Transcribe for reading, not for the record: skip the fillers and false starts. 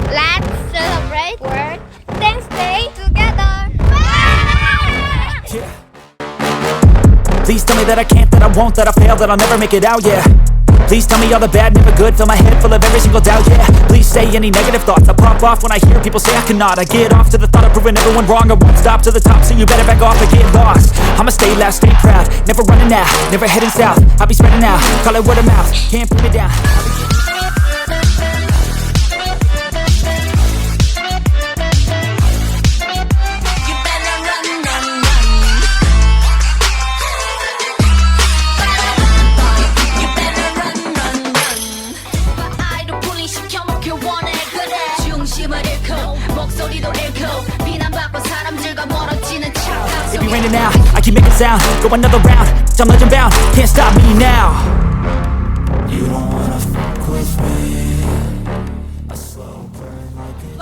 Let's celebrate 월드댄스데이 together. Yeah. Please tell me that I can't, that I won't, that I fail, that I'll never make it out, yeah. Please tell me all the bad, never good, fill my head full of every single doubt, yeah. Please say any negative thoughts, I pop off when I hear people say I cannot. I get off to the thought of proving everyone wrong, I won't stop to the top, so you better back off and get lost. I'ma stay loud, stay proud, never running out, never heading south. I'll be spreading out, call it word of mouth, can't put me down. It be raining now, I keep making sound. Go another round, I'm legend bound. Can't stop me now. You don't wanna fuck with me. A slow burn like it.